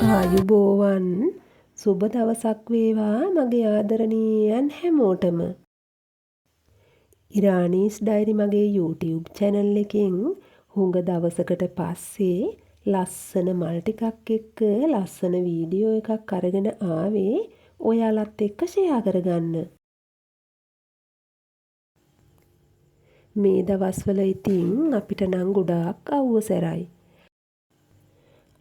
ආයුබෝවන් සුබ දවසක් වේවා මගේ ආදරණීයයන් හැමෝටම. ඉරානීස් ඩයරි මගේ YouTube channel එකෙන් හුඟ දවසකට පස්සේ ලස්සන මල් ටිකක් එක්ක ලස්සන වීඩියෝ එකක් අරගෙන ආවේ ඔයාලත් එක්ක ෂෙයා කරගන්න. මේ දවස්වල ඉතින් අපිට නම් ගොඩාක් අවුව සැරයි.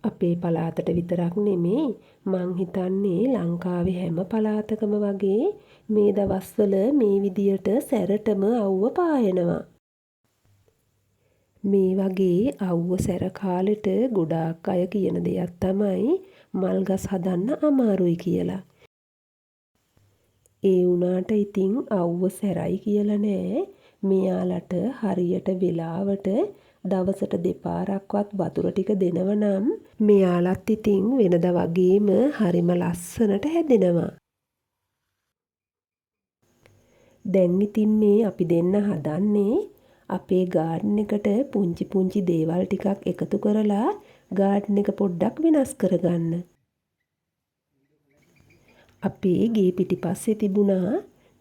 අපේ පළාතට විතරක් නෙමේ මං හිතන්නේ ලංකාවේ හැම පළාතකම වගේ මේ දවස්වල මේ විදියට සැරටම අවුව පායනවා. මේ වගේ අවුව සැර කාලෙට ගොඩාක් අය කියන දෙයක් තමයි මල් ගස් හදන්න අමාරුයි කියලා. ඒ වුණාට ඉතින් අවුව සැරයි කියලා නෑ. මෙයාලට හරියට වෙලාවට දවසට දෙපාරක්වත් වතුර ටික දෙනවනම් මෙයාලත් ඉතින් වෙනද වගේම හරිම ලස්සනට හැදෙනවා. දැන් ඉතින් මේ අපි දෙන්න හදන්නේ අපේ ගාඩන් එකට පුංචි පුංචි දේවල් ටිකක් එකතු කරලා ගාඩන් එක පොඩ්ඩක් වෙනස් කරගන්න. අපේ ගේ පිටිපස්සේ තිබුණා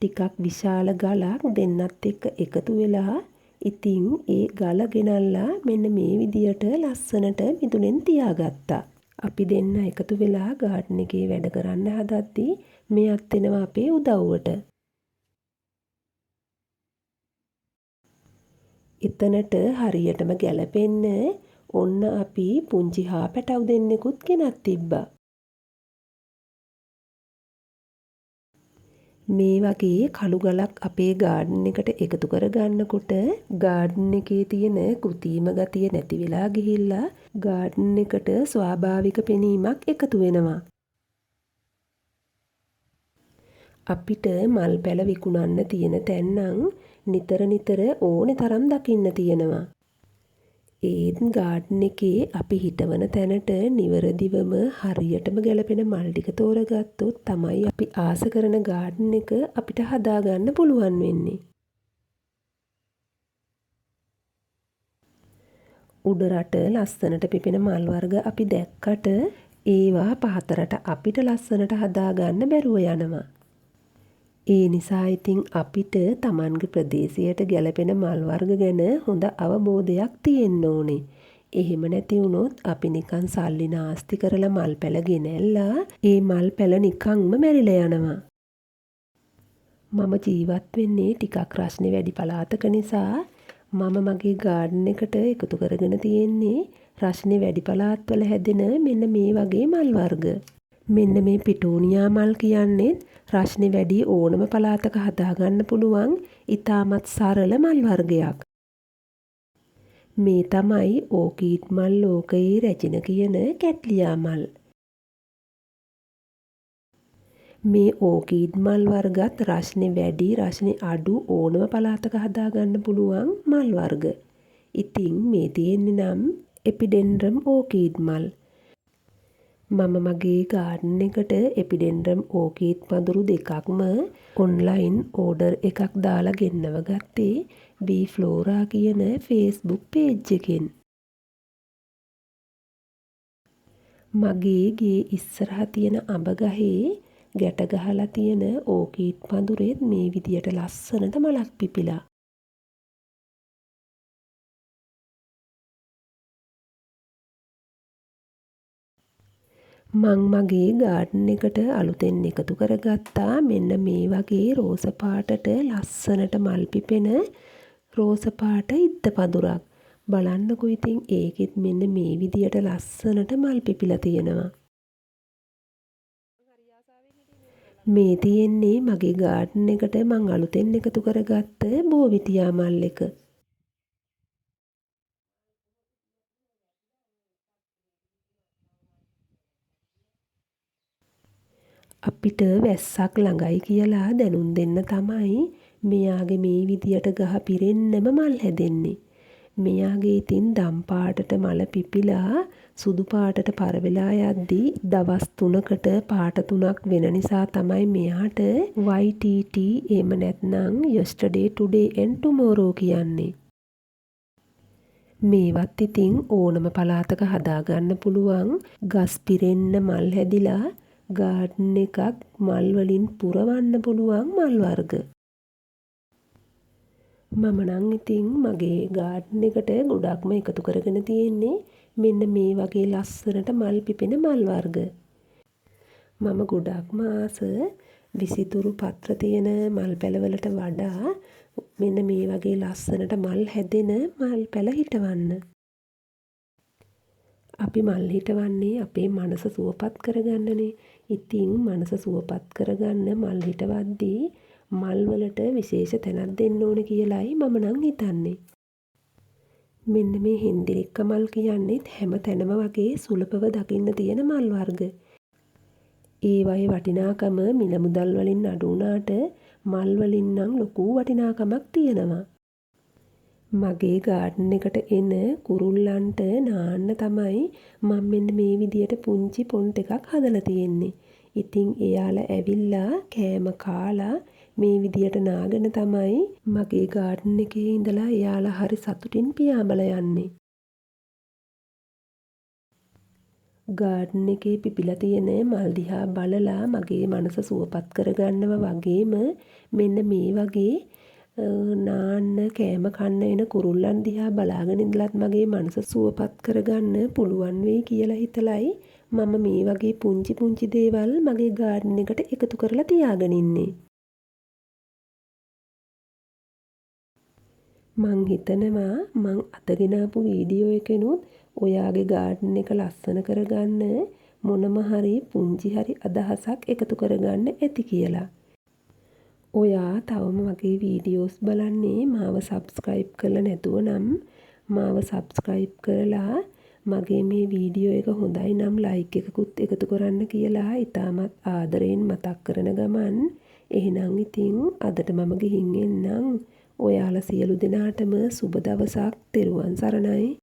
ටිකක් විශාල ගලක් දෙන්නත් එක්ක එකතු වෙලා ඉතින් ඒ ගල ගෙනල්ලා මෙන්න මේ විදියට ලස්සනට මිදුලෙන් තියාගත්තා. අපි දෙන්න එකතු වෙලා ගාඩන් එකේ වැඩ කරන්න හදද්දී මෙයත් එනවා අපේ උදව්වට. එතනට හරියටම ගැලපෙන්න ඔන්න අපි පුංචි හා පැටව් දෙන්නෙකුත් ගෙනත් තිබ්බා. මේ වගේ කළු ගලක් අපේ ගාඩන් එකට එකතු කරගන්නකොට ගාඩන් එකේ තියෙන කෘත්‍රිම ගතිය නැති වෙලා ගිහිල්ලා ගාඩන් එකට ස්වාභාවික පෙනීමක් එකතු වෙනවා. අපිට මල් පැල විකුණන්න තියෙන තැන් නම් නිතර නිතර ඕනේ තරම් දකින්න තියෙනවා. ඒත් ගාඩන් එකේ අපි හිටවන තැනට නිවැරදිවම හරියටම ගැලපෙන මල් ටික තෝරගත්තොත් තමයි අපි ආස කරන ගාඩන් එක අපිට හදාගන්න පුළුවන් වෙන්නේ. උඩරට ලස්සනට පිපෙන මල් වර්ග අපි දැක්කට ඒවා පහතරට අපිට ලස්සනට හදාගන්න බැරුව යනවා. ඒ නිසා ඉතින් අපිට Tamanගේ ප්‍රදේශයට ගැලපෙන මල් වර්ග ගැන හොඳ අවබෝධයක් තියෙන්න ඕනේ. එහෙම නැති වුණොත් අපි නිකන් සල්ලි නාස්ති කරලා මල් පැල ගෙනල්ලා ඒ මල් පැල නිකන්ම මැරිලා යනවා. මම ජීවත් වෙන්නේ ටිකක් රස්නේ වැඩි පළාතක නිසා මම මගේ ගාඩන් එකට එකතු කරගෙන තියෙන්නේ රස්නේ වැඩි පළාත්වල හැදෙන මෙන්න මේ වගේ මල් වර්ග. මෙන්න මේ පිටෝනියා මල් කියන්නේ රස්නේ වැඩි ඕනම පළාතක හදාගන්න පුළුවන් ඉතාමත් සරල මල් වර්ගයක්. මේ තමයි ඕකීඩ් මල් ලෝකයේ රැජින කියන කැට්ලියා මල්. මේ ඕකීඩ් මල් වර්ගත් රස්නේ වැඩි රස්නේ අඩු ඕනම පළාතක හදාගන්න පුළුවන් මල් වර්ග. ඉතින් මේ තියෙන්නේ නම් එපිඩෙන්ඩ්‍රම් ඕකීඩ් මල්. මම මගේ ගාඩන් එකට එපිඩෙන්ඩ්‍රම් ඕකීඩ් පඳුරු දෙකක්ම ඔන්ලයින් ඕඩර් එකක් දාලා ගෙන්නව ගත්තේ බී ෆ්ලෝරා කියන Facebook page එකෙන්. මගේ ගේ ඉස්සරහා තියෙන අඹ ගහේ ගැට ගහලා තියෙන ඕකීඩ් පඳුරෙත් මේ විදියට ලස්සනට මලක් පිපිලා. මං මගේ ගාඩන් එකට අලුතෙන් එකතු කරගත්තා මෙන්න මේ වගේ රෝස පාටට ලස්සනට මල් පිපෙන රෝස පාට ඉද්ද පඳුරක්. බලන්නකෝ ඉතින් ඒකෙත් මෙන්න මේ විදියට ලස්සනට මල් පිපිලා තියෙනවා. මේ තියෙන්නේ මගේ ගාඩන් එකට මං අලුතෙන් එකතු කරගත්ත බෝවිතියා මල් එක. අපිට වැස්සක් ළඟයි කියලා දැනුම් දෙන්න තමයි මෙයාගේ මේ විදියට ගහ පිරෙන්නම මල් හැදෙන්නේ. මෙයාගේ ඉතින් දම් පාටට මල පිපිලා සුදු පාටට පරවෙලා යද්දී දවස් 3කට පාට 3ක් වෙන නිසා තමයි මෙයාට YTT එහෙම නැත්නම් yesterday today and tomorrow කියන්නේ. මේවත් ඉතින් ඕනම පළාතක හදාගන්න පුළුවන් ගස් පිරෙන්න මල් හැදිලා ගාඩන් එකක් මල් වලින් පුරවන්න පුළුවන් මල් වර්ග. මම නම් ඉතින් මගේ ගාඩන් එකට ගොඩක්ම එකතු කරගෙන තියෙන්නේ මෙන්න මේ වගේ ලස්සනට මල් පිපෙන මල් වර්ග. මම ගොඩක්ම ආස විසිතුරු පත්‍ර තියෙන මල් පැලවලට වඩා මෙන්න මේ වගේ ලස්සනට මල් හැදෙන මල් පැල හිටවන්න. අපි මල් හිටවන්නේ අපේ මනස සුවපත් කරගන්නනේ. ඉතින් මනස සුවපත් කරගන්න මල් හිටවද්දී මල් වලට විශේෂ තැනක් දෙන්න ඕන කියලායි මම නම් හිතන්නේ. මෙන්න මේ හෙන්දිරික්ක මල් කියන්නේත් හැම තැනම වගේ සුලභව දකින්න තියෙන මල් වර්ග. ඒවයේ වටිනාකම මිල මුදල් වලින් අඩු වුණාට මල් වලින් නම් ලොකු වටිනාකමක් තියෙනවා. මගේ ගාඩන් එකට එන කුරුල්ලන්ට නාන්න තමයි මම මෙන්න මේ විදියට පුංචි පොන්ට් එකක් හදලා තියෙන්නේ. ඉතින් එයාලා ඇවිල්ලා කෑම කාලා මේ විදියට නාගෙන තමයි මගේ ගාඩන් එකේ ඉඳලා එයාලා හරි සතුටින් පියාඹලා යන්නේ. ගාඩන් එකේ පිපිලා තියෙන මල් දිහා බලලා මගේ මනස සුවපත් කරගන්නවා වගේම මෙන්න මේ වගේ නාන්න කෑම කන්න එන කුරුල්ලන් දිහා බලාගෙන ඉඳලත් මගේ මනස සුවපත් කරගන්න පුළුවන් වෙයි කියලා හිතලයි මම මේ වගේ පුංචි පුංචි දේවල් මගේ ගාඩන් එකට එකතු කරලා තියාගෙන ඉන්නේ. මං හිතනවා මං අතගෙන ආපු වීඩියෝ එකෙනුත් ඔයාගේ ගාඩන් එක ලස්සන කරගන්න මොනම හරි පුංචි හරි අදහසක් එකතු කරගන්න ඇති කියලා. ඔයා තවම මගේ වීඩියෝස් බලන්නේ මාව සබ්ස්ක්‍රයිබ් කරලා නැතුව නම් මාව සබ්ස්ක්‍රයිබ් කරලා මගේ මේ වීඩියෝ එක හොඳයි නම් ලයික් එකකුත් එකතු කරන්න කියලා ඉතාමත් ආදරයෙන් මතක් කරන ගමන් එහෙනම් ඉතින් අදට මම ගිහින් එන්නම්. ඔයාලා සියලු දෙනාටම සුබ දවසක්. තෙරුවන් සරණයි.